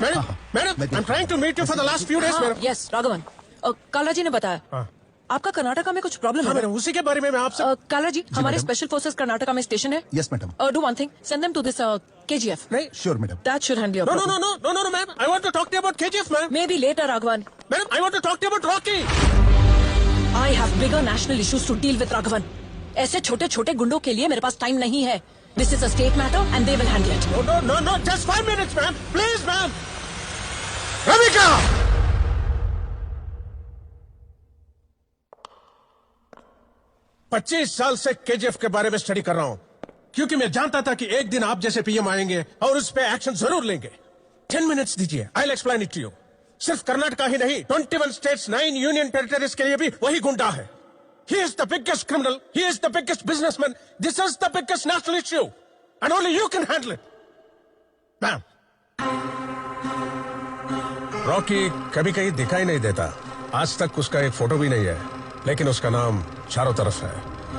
Madam, I'm trying to meet you for the last few days, madam. Yes Raghavan, काला जी ने बताया आपका कर्नाटका में कुछ प्रॉब्लम है। मैडम, उसी के बारे में मैं आपसे काला जी, हमारे स्पेशल फोर्सेस कर्नाटका में स्टेशन है। Yes madam. Do one thing, send them to this KGF। नहीं, sure madam. That should handle your no, problem. ma'am। I want to talk to you about KGF, ma'am। Maybe later, Raghavan. Madam, I want to talk to you about Rocky। I have bigger national issues to deal with, Raghavan. ऐसे छोटे छोटे गुंडों के लिए मेरे पास time नहीं है। This is a state matter and they will handle it. No, just 5 minutes, ma'am। Please, ma'am। Ravika! 25 साल से KGF के बारे में स्टडी कर रहा हूं, क्योंकि मैं जानता था कि एक दिन आप जैसे पीएम आएंगे और उस पे एक्शन जरूर लेंगे। 10 मिनट्स दीजिए, I'll explain it to you। सिर्फ कर्नाटका ही नहीं, 21 स्टेट्स, 9 यूनियन टेरिटरीज के लिए भी वही गुंडा है। He is the biggest criminal, he is the biggest businessman, this is the biggest national issue, and only you can handle it, ma'am। Rocky कभी कहीं दिखाई नहीं देता, आज तक उसका एक फोटो भी नहीं है, लेकिन उसका नाम चारों तरफ है।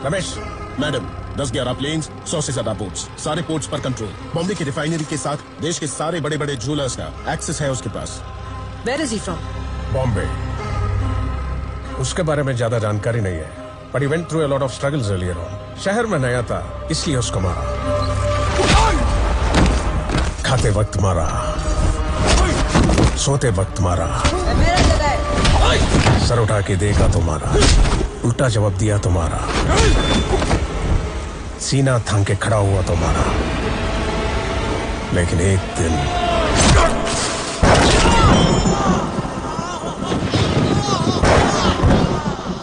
रमेश। मैडम, 10-11 प्लेन्स, 100 से ज्यादा बोट्स, सारे पोर्ट्स पर कंट्रोल। बॉम्बे की रिफाइनरी के साथ देश के सारे बड़े बड़े ज्वेलर्स का एक्सेस है उसके पास। Where is he from? Bombay. उसके बारे में ज्यादा जानकारी नहीं है, but he went through a lot of struggles earlier on। शहर में नया था, इसलिए उसको मारा। खाते वक्त मारा, सोते वक्त मारा, सर उठा के देखा तो मारा, उल्टा जवाब दिया तो मारा, सीना थाम के खड़ा हुआ तो मारा, लेकिन एक दिन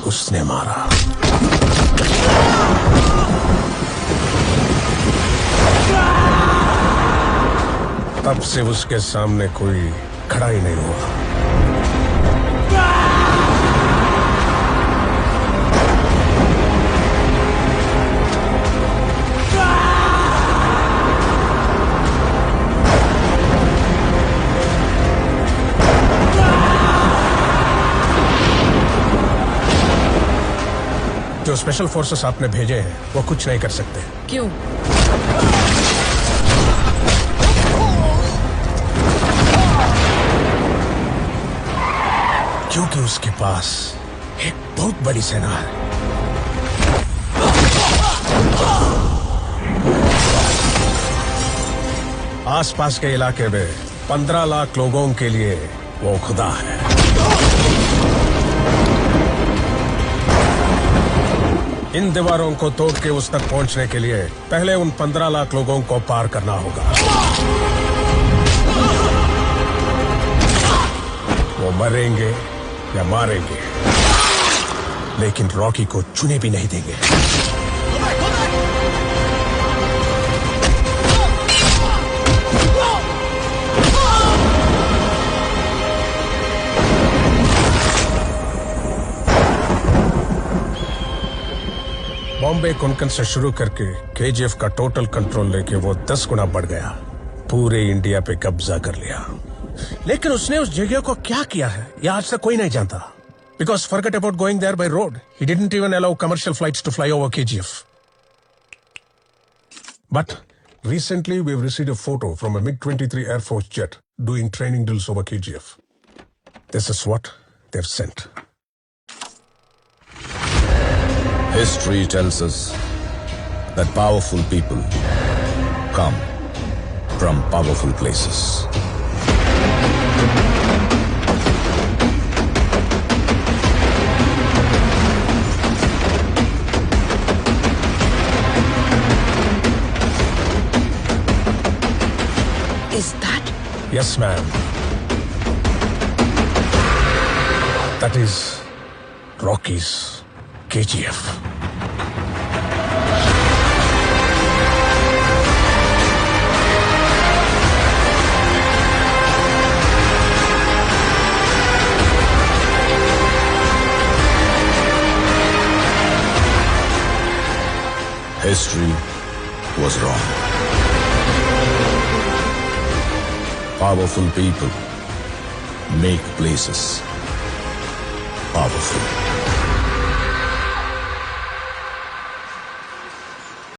उसने मारा। तब से उसके सामने कोई खड़ा ही नहीं हुआ। जो स्पेशल फोर्सेस आपने भेजे हैं वो कुछ नहीं कर सकते। क्यों? क्योंकि उसके पास एक बहुत बड़ी सेना है। आसपास के इलाके में 15 लाख लोगों के लिए वो खुदा है। इन दीवारों को तोड़ के उस तक पहुंचने के लिए पहले उन 15 लाख लोगों को पार करना होगा। वो मरेंगे या मारेंगे, लेकिन रॉकी को चुने भी नहीं देंगे। बॉम्बे कोंकण से शुरू करके KGF का टोटल कंट्रोल लेके वो 10 गुना बढ़ गया, पूरे इंडिया पे कब्जा कर लिया। लेकिन उसने उस जगह को क्या किया है यह आज तक कोई नहीं जानता। Because forget about going there by road, he didn't even allow commercial flights to fly over KGF. But recently we've received a photo from a MiG-23 Air Force jet doing training drills over KGF. This is what they've sent. History tells us that powerful people come from powerful places. Is that? Yes, ma'am. That is Rocky's KGF. History was wrong. Powerful people make places powerful.